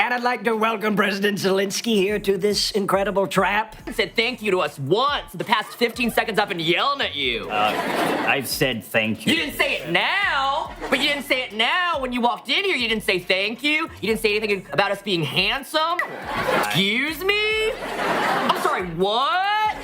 And I'd like to welcome President Zelensky here to this incredible trap. You said thank you to us once. In the past 15 seconds, I've been yelling at you. I've said thank you. You didn't say it now, but you didn't say it now when you walked in here. You didn't say thank you. You didn't say anything about us being handsome. Excuse me? I'm sorry, what?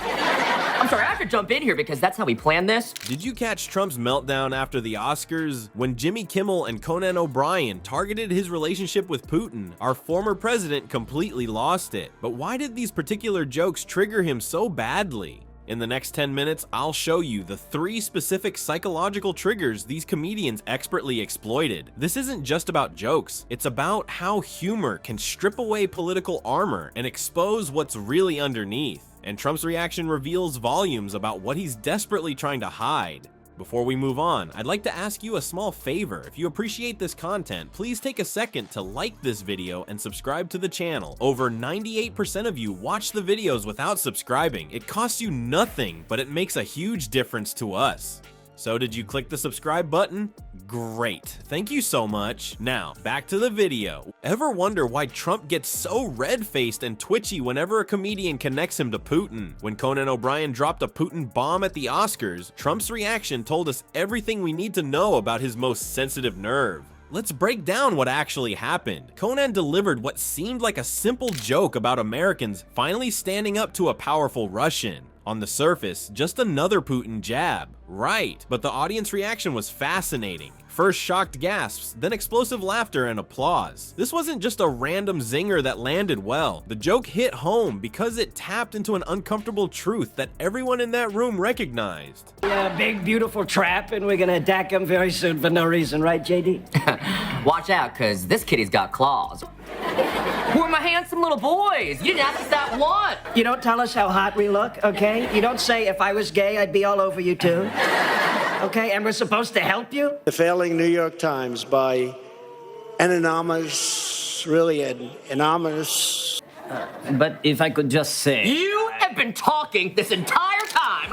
I'm sorry, I have to jump in here because that's how we planned this. Did you catch Trump's meltdown after the Oscars? When Jimmy Kimmel and Conan O'Brien targeted his relationship with Putin, our former president completely lost it. But why did these particular jokes trigger him so badly? In the next 10 minutes, I'll show you the 3 specific psychological triggers these comedians expertly exploited. This isn't just about jokes, it's about how humor can strip away political armor and expose what's really underneath. And Trump's reaction reveals volumes about what he's desperately trying to hide. Before we move on, I'd like to ask you a small favor. If you appreciate this content, please take a second to like this video and subscribe to the channel. Over 98% of you watch the videos without subscribing. It costs you nothing, but it makes a huge difference to us. So did you click the subscribe button? Great, thank you so much. Now, back to the video. Ever wonder why Trump gets so red-faced and twitchy whenever a comedian connects him to Putin? When Conan O'Brien dropped a Putin bomb at the Oscars, Trump's reaction told us everything we need to know about his most sensitive nerve. Let's break down what actually happened. Conan delivered what seemed like a simple joke about Americans finally standing up to a powerful Russian. On the surface, just another Putin jab. Right, but the audience reaction was fascinating. First shocked gasps, then explosive laughter and applause. This wasn't just a random zinger that landed well. The joke hit home because it tapped into an uncomfortable truth that everyone in that room recognized. Yeah, big, beautiful trap, and we're gonna attack him very soon for no reason, right, JD? Watch out, because this kitty's got claws. Who are my handsome little boys? You didn't ask us that once. You don't tell us how hot we look, okay? You don't say if I was gay, I'd be all over you too. Okay, and we're supposed to help you? The failing New York Times by an anonymous, anonymous. But if I could just say... You have been talking this entire time.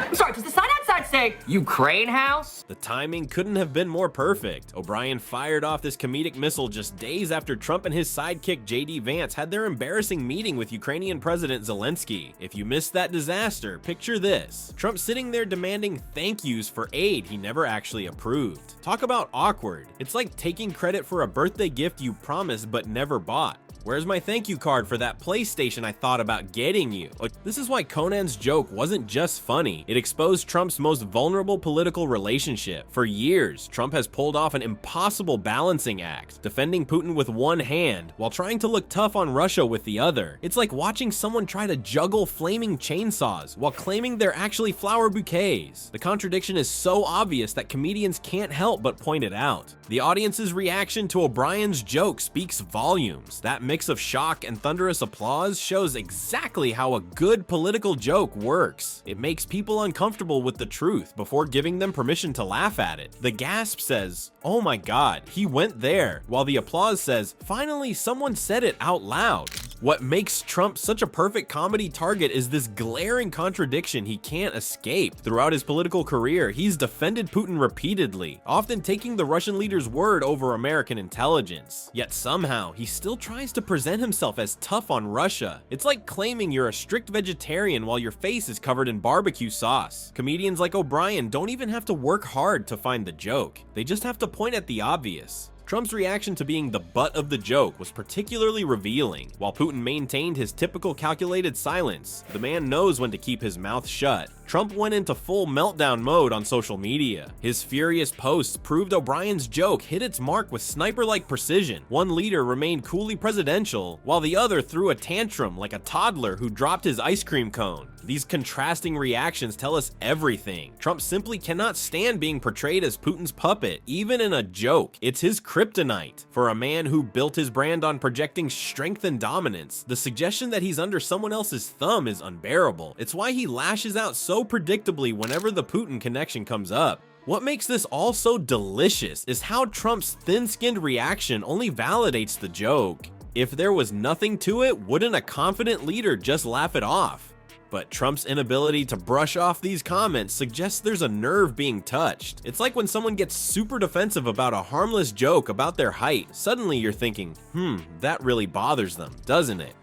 I'm sorry, does the sign outside say Ukraine house? The timing couldn't have been more perfect. O'Brien fired off this comedic missile just days after Trump and his sidekick JD Vance had their embarrassing meeting with Ukrainian President Zelensky. If you missed that disaster, picture this. Trump sitting there demanding thank yous for aid he never actually approved. Talk about awkward. It's like taking credit for a birthday gift you promised but never bought. Where's my thank you card for that PlayStation I thought about getting you? This is why Conan's joke wasn't just funny. It exposed Trump's most vulnerable political relationship. For years, Trump has pulled off an impossible balancing act, defending Putin with one hand while trying to look tough on Russia with the other. It's like watching someone try to juggle flaming chainsaws while claiming they're actually flower bouquets. The contradiction is so obvious that comedians can't help but point it out. The audience's reaction to O'Brien's joke speaks volumes. That mix of shock and thunderous applause shows exactly how a good political joke works. It makes people uncomfortable with the truth before giving them permission to laugh at it. The gasp says, "Oh my God, he went there," while the applause says, "Finally, someone said it out loud." What makes Trump such a perfect comedy target is this glaring contradiction he can't escape. Throughout his political career, he's defended Putin repeatedly, often taking the Russian leader's word over American intelligence. Yet somehow, he still tries to present himself as tough on Russia. It's like claiming you're a strict vegetarian while your face is covered in barbecue sauce. Comedians like O'Brien don't even have to work hard to find the joke. They just have to point at the obvious. Trump's reaction to being the butt of the joke was particularly revealing. While Putin maintained his typical calculated silence, the man knows when to keep his mouth shut. Trump went into full meltdown mode on social media. His furious posts proved O'Brien's joke hit its mark with sniper-like precision. One leader remained coolly presidential, while the other threw a tantrum like a toddler who dropped his ice cream cone. These contrasting reactions tell us everything. Trump simply cannot stand being portrayed as Putin's puppet, even in a joke. It's his kryptonite. For a man who built his brand on projecting strength and dominance, the suggestion that he's under someone else's thumb is unbearable. It's why he lashes out so predictably whenever the Putin connection comes up. What makes this all so delicious is how Trump's thin-skinned reaction only validates the joke. If there was nothing to it, wouldn't a confident leader just laugh it off? But Trump's inability to brush off these comments suggests there's a nerve being touched. It's like when someone gets super defensive about a harmless joke about their height. Suddenly you're thinking, that really bothers them, doesn't it?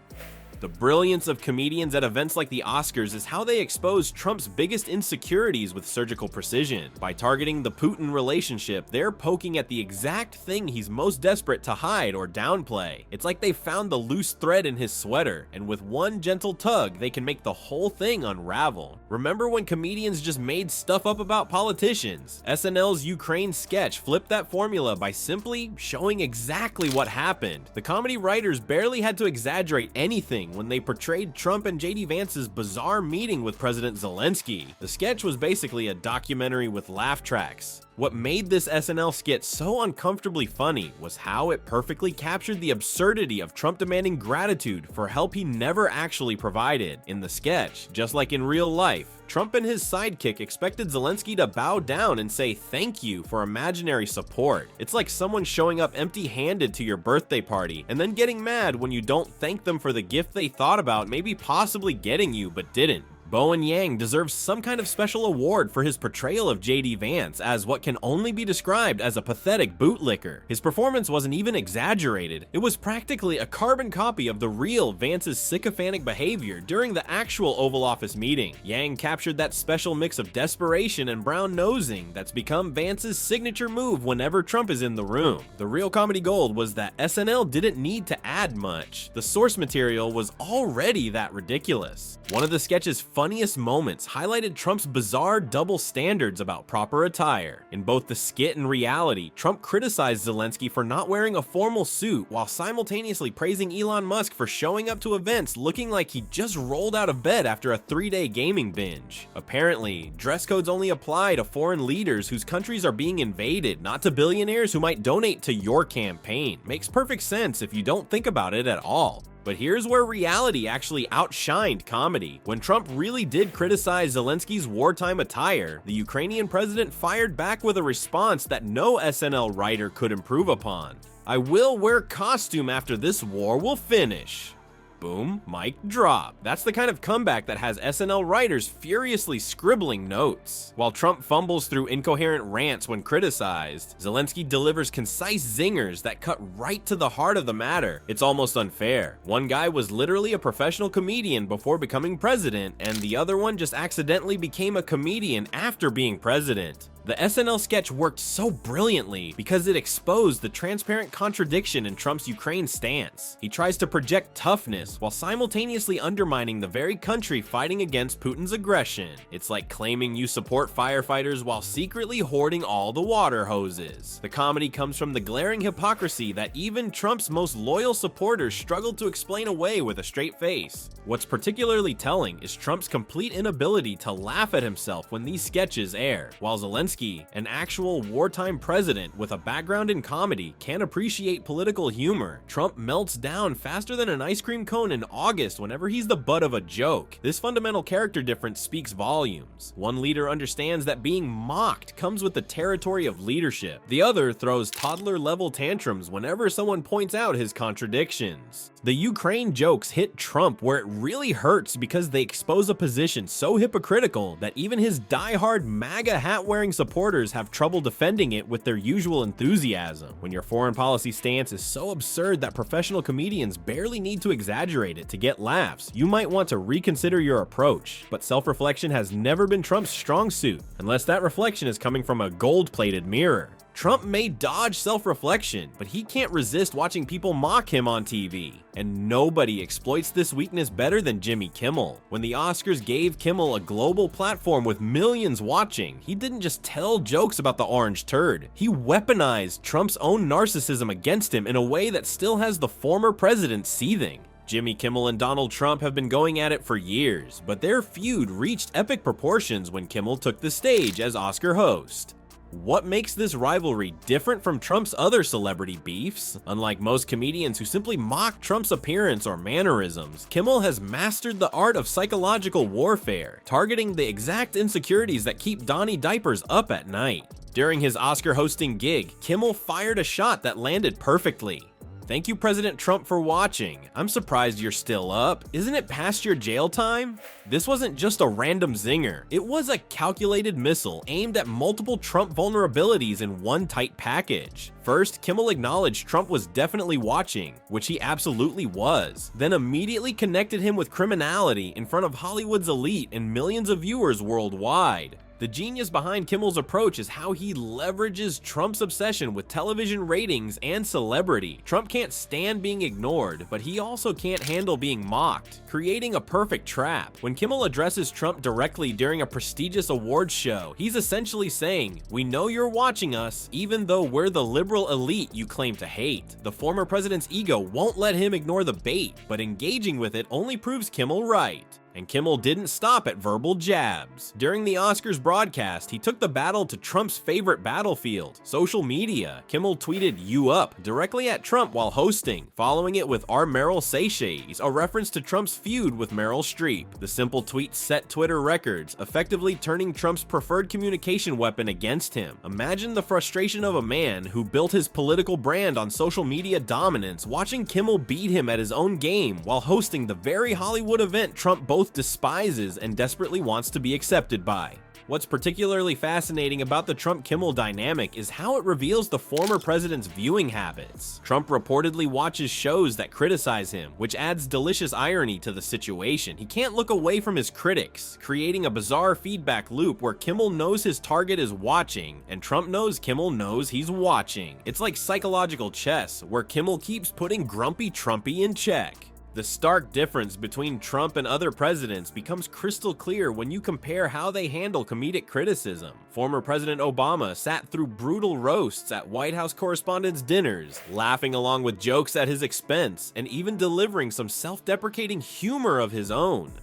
The brilliance of comedians at events like the Oscars is how they expose Trump's biggest insecurities with surgical precision. By targeting the Putin relationship, they're poking at the exact thing he's most desperate to hide or downplay. It's like they found the loose thread in his sweater, and with one gentle tug, they can make the whole thing unravel. Remember when comedians just made stuff up about politicians? SNL's Ukraine sketch flipped that formula by simply showing exactly what happened. The comedy writers barely had to exaggerate anything when they portrayed Trump and JD Vance's bizarre meeting with President Zelensky. The sketch was basically a documentary with laugh tracks. What made this SNL skit so uncomfortably funny was how it perfectly captured the absurdity of Trump demanding gratitude for help he never actually provided. In the sketch, just like in real life, Trump and his sidekick expected Zelensky to bow down and say thank you for imaginary support. It's like someone showing up empty-handed to your birthday party and then getting mad when you don't thank them for the gift they thought about maybe possibly getting you but didn't. Bowen Yang deserves some kind of special award for his portrayal of JD Vance as what can only be described as a pathetic bootlicker. His performance wasn't even exaggerated. It was practically a carbon copy of the real Vance's sycophantic behavior during the actual Oval Office meeting. Yang captured that special mix of desperation and brown-nosing that's become Vance's signature move whenever Trump is in the room. The real comedy gold was that SNL didn't need to add much. The source material was already that ridiculous. One of the sketch's funniest moments highlighted Trump's bizarre double standards about proper attire. In both the skit and reality, Trump criticized Zelensky for not wearing a formal suit while simultaneously praising Elon Musk for showing up to events looking like he just rolled out of bed after a 3-day gaming binge. Apparently, dress codes only apply to foreign leaders whose countries are being invaded, not to billionaires who might donate to your campaign. Makes perfect sense if you don't think about it at all. But here's where reality actually outshined comedy. When Trump really did criticize Zelensky's wartime attire, the Ukrainian president fired back with a response that no SNL writer could improve upon. "I will wear costume after this war will finish." Boom, mic drop. That's the kind of comeback that has SNL writers furiously scribbling notes. While Trump fumbles through incoherent rants when criticized, Zelensky delivers concise zingers that cut right to the heart of the matter. It's almost unfair. One guy was literally a professional comedian before becoming president, and the other one just accidentally became a comedian after being president. The SNL sketch worked so brilliantly because it exposed the transparent contradiction in Trump's Ukraine stance. He tries to project toughness while simultaneously undermining the very country fighting against Putin's aggression. It's like claiming you support firefighters while secretly hoarding all the water hoses. The comedy comes from the glaring hypocrisy that even Trump's most loyal supporters struggled to explain away with a straight face. What's particularly telling is Trump's complete inability to laugh at himself when these sketches air, while Zelensky, an actual wartime president with a background in comedy, can't appreciate political humor. Trump melts down faster than an ice cream cone in August whenever he's the butt of a joke. This fundamental character difference speaks volumes. One leader understands that being mocked comes with the territory of leadership. The other throws toddler-level tantrums whenever someone points out his contradictions. The Ukraine jokes hit Trump where it really hurts because they expose a position so hypocritical that even his die-hard MAGA hat-wearing supporters have trouble defending it with their usual enthusiasm. When your foreign policy stance is so absurd that professional comedians barely need to exaggerate it to get laughs, you might want to reconsider your approach. But self-reflection has never been Trump's strong suit, unless that reflection is coming from a gold-plated mirror. Trump may dodge self-reflection, but he can't resist watching people mock him on TV. And nobody exploits this weakness better than Jimmy Kimmel. When the Oscars gave Kimmel a global platform with millions watching, he didn't just tell jokes about the orange turd. He weaponized Trump's own narcissism against him in a way that still has the former president seething. Jimmy Kimmel and Donald Trump have been going at it for years, but their feud reached epic proportions when Kimmel took the stage as Oscar host. What makes this rivalry different from Trump's other celebrity beefs? Unlike most comedians who simply mock Trump's appearance or mannerisms, Kimmel has mastered the art of psychological warfare, targeting the exact insecurities that keep Donnie Diapers up at night. During his Oscar hosting gig, Kimmel fired a shot that landed perfectly. Thank you, President Trump, for watching. I'm surprised you're still up. Isn't it past your jail time? This wasn't just a random zinger. It was a calculated missile aimed at multiple Trump vulnerabilities in one tight package. First, Kimmel acknowledged Trump was definitely watching, which he absolutely was, then immediately connected him with criminality in front of Hollywood's elite and millions of viewers worldwide. The genius behind Kimmel's approach is how he leverages Trump's obsession with television ratings and celebrity. Trump can't stand being ignored, but he also can't handle being mocked, creating a perfect trap. When Kimmel addresses Trump directly during a prestigious awards show, he's essentially saying, "We know you're watching us, even though we're the liberal elite you claim to hate." The former president's ego won't let him ignore the bait, but engaging with it only proves Kimmel right. And Kimmel didn't stop at verbal jabs. During the Oscars broadcast, he took the battle to Trump's favorite battlefield, social media. Kimmel tweeted "you up" directly at Trump while hosting, following it with "our Meryl Seychelles," a reference to Trump's feud with Meryl Streep. The simple tweet set Twitter records, effectively turning Trump's preferred communication weapon against him. Imagine the frustration of a man who built his political brand on social media dominance, watching Kimmel beat him at his own game while hosting the very Hollywood event Trump both despises and desperately wants to be accepted by. What's particularly fascinating about the Trump-Kimmel dynamic is how it reveals the former president's viewing habits. Trump reportedly watches shows that criticize him, which adds delicious irony to the situation. He can't look away from his critics, creating a bizarre feedback loop where Kimmel knows his target is watching, and Trump knows Kimmel knows he's watching. It's like psychological chess, where Kimmel keeps putting grumpy Trumpy in check. The stark difference between Trump and other presidents becomes crystal clear when you compare how they handle comedic criticism. Former President Obama sat through brutal roasts at White House correspondents' dinners, laughing along with jokes at his expense, and even delivering some self-deprecating humor of his own.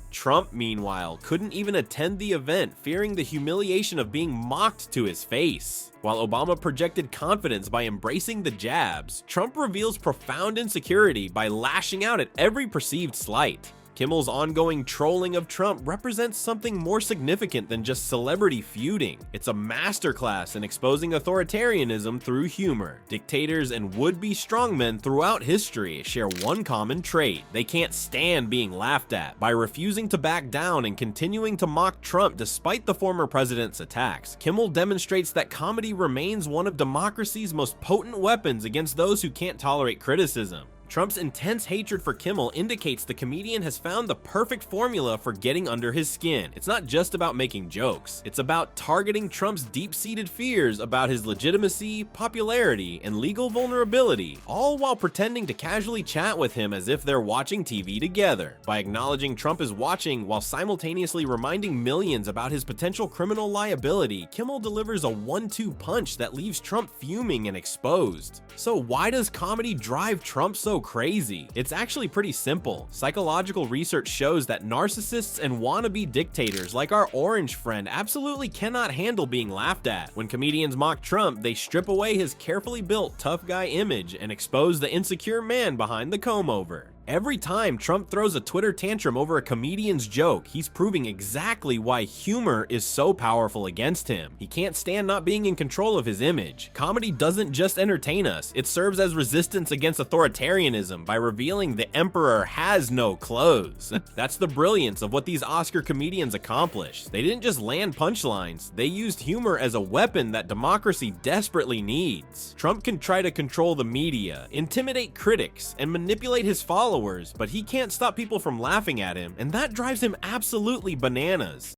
Trump, meanwhile, couldn't even attend the event, fearing the humiliation of being mocked to his face. While Obama projected confidence by embracing the jabs, Trump reveals profound insecurity by lashing out at every perceived slight. Kimmel's ongoing trolling of Trump represents something more significant than just celebrity feuding. It's a masterclass in exposing authoritarianism through humor. Dictators and would-be strongmen throughout history share one common trait: they can't stand being laughed at. By refusing to back down and continuing to mock Trump despite the former president's attacks, Kimmel demonstrates that comedy remains one of democracy's most potent weapons against those who can't tolerate criticism. Trump's intense hatred for Kimmel indicates the comedian has found the perfect formula for getting under his skin. It's not just about making jokes. It's about targeting Trump's deep-seated fears about his legitimacy, popularity, and legal vulnerability, all while pretending to casually chat with him as if they're watching TV together. By acknowledging Trump is watching while simultaneously reminding millions about his potential criminal liability, Kimmel delivers a 1-2 punch that leaves Trump fuming and exposed. So why does comedy drive Trump so crazy? It's actually pretty simple. Psychological research shows that narcissists and wannabe dictators like our orange friend absolutely cannot handle being laughed at. When comedians mock Trump, they strip away his carefully built tough guy image and expose the insecure man behind the comb-over. Every time Trump throws a Twitter tantrum over a comedian's joke, he's proving exactly why humor is so powerful against him. He can't stand not being in control of his image. Comedy doesn't just entertain us, it serves as resistance against authoritarianism by revealing the emperor has no clothes. That's the brilliance of what these Oscar comedians accomplished. They didn't just land punchlines, they used humor as a weapon that democracy desperately needs. Trump can try to control the media, intimidate critics, and manipulate his followers, but he can't stop people from laughing at him, and that drives him absolutely bananas.